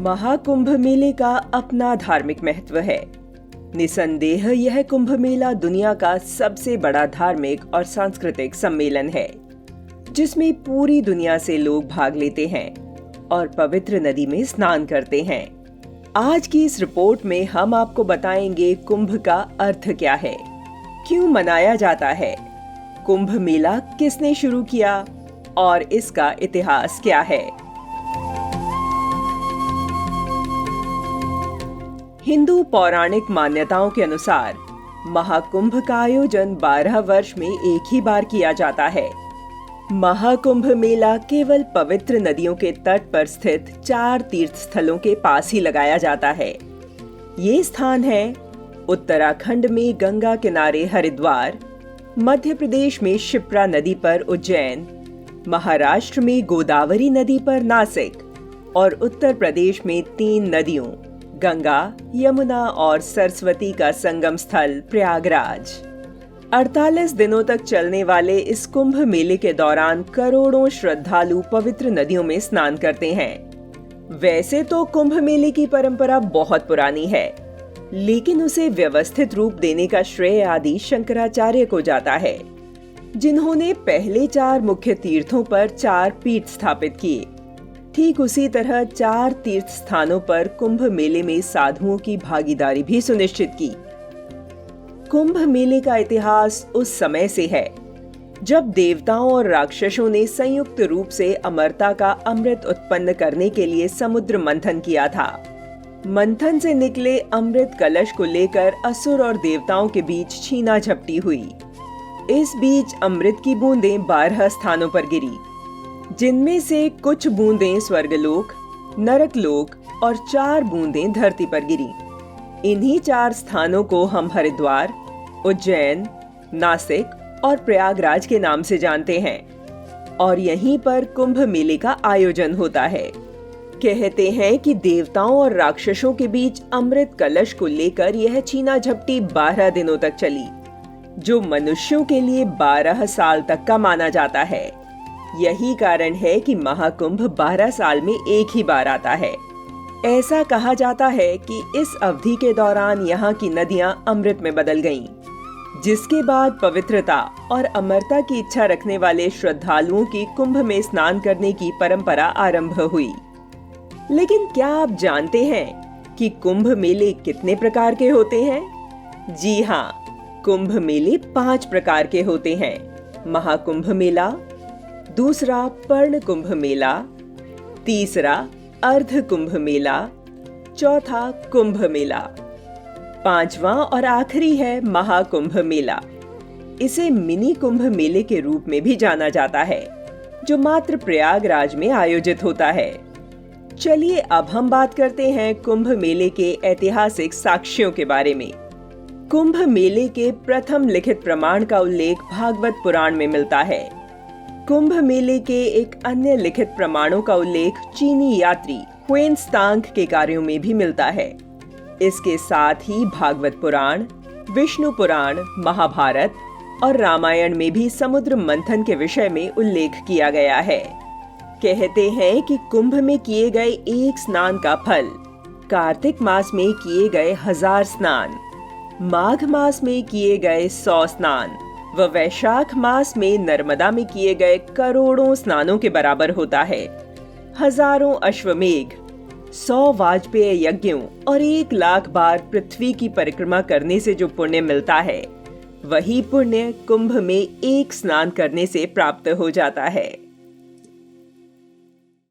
महाकुंभ मेले का अपना धार्मिक महत्व है। निसंदेह यह कुंभ मेला दुनिया का सबसे बड़ा धार्मिक और सांस्कृतिक सम्मेलन है, जिसमें पूरी दुनिया से लोग भाग लेते हैं और पवित्र नदी में स्नान करते हैं। आज की इस रिपोर्ट में हम आपको बताएंगे कुंभ का अर्थ क्या है, क्यों मनाया जाता है, कुंभ मेला किसने शुरू किया और इसका इतिहास क्या है। हिंदू पौराणिक मान्यताओं के अनुसार महाकुंभ का आयोजन 12 वर्ष में एक ही बार किया जाता है। महाकुंभ मेला केवल पवित्र नदियों के तट पर स्थित 4 तीर्थ स्थलों के पास ही लगाया जाता है। ये स्थान है उत्तराखंड में गंगा किनारे हरिद्वार, मध्य प्रदेश में शिप्रा नदी पर उज्जैन, महाराष्ट्र में गोदावरी नदी पर नासिक और उत्तर प्रदेश में 3 नदियों गंगा, यमुना और सरस्वती का संगम स्थल प्रयागराज। 48 दिनों तक चलने वाले इस कुंभ मेले के दौरान करोड़ों श्रद्धालु पवित्र नदियों में स्नान करते हैं। वैसे तो कुंभ मेले की परंपरा बहुत पुरानी है, लेकिन उसे व्यवस्थित रूप देने का श्रेय आदि शंकराचार्य को जाता है, जिन्होंने पहले 4 मुख्य तीर्थों पर 4 पीठ स्थापित किए। ठीक उसी तरह 4 तीर्थ स्थानों पर कुंभ मेले में साधुओं की भागीदारी भी सुनिश्चित की। कुंभ मेले का इतिहास उस समय से है जब देवताओं और राक्षसों ने संयुक्त रूप से अमरता का अमृत उत्पन्न करने के लिए समुद्र मंथन किया था। मंथन से निकले अमृत कलश को लेकर असुर और देवताओं के बीच छीना झपटी हुई। इस बीच अमृत की बूंदें 12 स्थानों पर गिरी, जिनमें से कुछ बूंदें स्वर्गलोक, नरकलोक और 4 बूंदें धरती पर गिरी। इन्हीं 4 स्थानों को हम हरिद्वार, उज्जैन, नासिक और प्रयागराज के नाम से जानते हैं और यहीं पर कुंभ मेले का आयोजन होता है। कहते हैं कि देवताओं और राक्षसों के बीच अमृत कलश को लेकर यह छीना झपटी 12 दिनों तक चली, जो मनुष्यों के लिए 12 साल तक का माना जाता है। यही कारण है कि महाकुंभ 12 साल में एक ही बार आता है। ऐसा कहा जाता है कि इस अवधि के दौरान यहाँ की नदियां अमृत में बदल गईं, जिसके बाद पवित्रता और अमरता की इच्छा रखने वाले श्रद्धालुओं की कुंभ में स्नान करने की परंपरा आरंभ हुई। लेकिन क्या आप जानते हैं कि कुंभ मेले कितने प्रकार के होते हैं? जी हाँ, कुंभ मेले 5 प्रकार के होते हैं। महाकुंभ मेला, दूसरा पर्ण कुंभ मेला, तीसरा अर्ध कुंभ मेला, चौथा कुंभ मेला, 5वां और आखिरी है महाकुंभ मेला। इसे मिनी कुंभ मेले के रूप में भी जाना जाता है, जो मात्र प्रयागराज में आयोजित होता है। चलिए अब हम बात करते हैं कुंभ मेले के ऐतिहासिक साक्ष्यों के बारे में। कुंभ मेले के प्रथम लिखित प्रमाण का उल्लेख भागवत पुराण में मिलता है। कुंभ मेले के एक अन्य लिखित प्रमाणों का उल्लेख चीनी यात्री हुएनत्सांग के कार्यों में भी मिलता है। इसके साथ ही भागवत पुराण, विष्णु पुराण, महाभारत और रामायण में भी समुद्र मंथन के विषय में उल्लेख किया गया है। कहते हैं कि कुंभ में किए गए एक स्नान का फल कार्तिक मास में किए गए 1000 स्नान, माघ मास में किए गए 100 स्नान व वैशाख मास में नर्मदा में किए गए करोड़ों स्नानों के बराबर होता है। हजारों अश्वमेघ, 100 वाजपेय यज्ञों और 1 लाख बार पृथ्वी की परिक्रमा करने से जो पुण्य मिलता है, वही पुण्य कुंभ में एक स्नान करने से प्राप्त हो जाता है।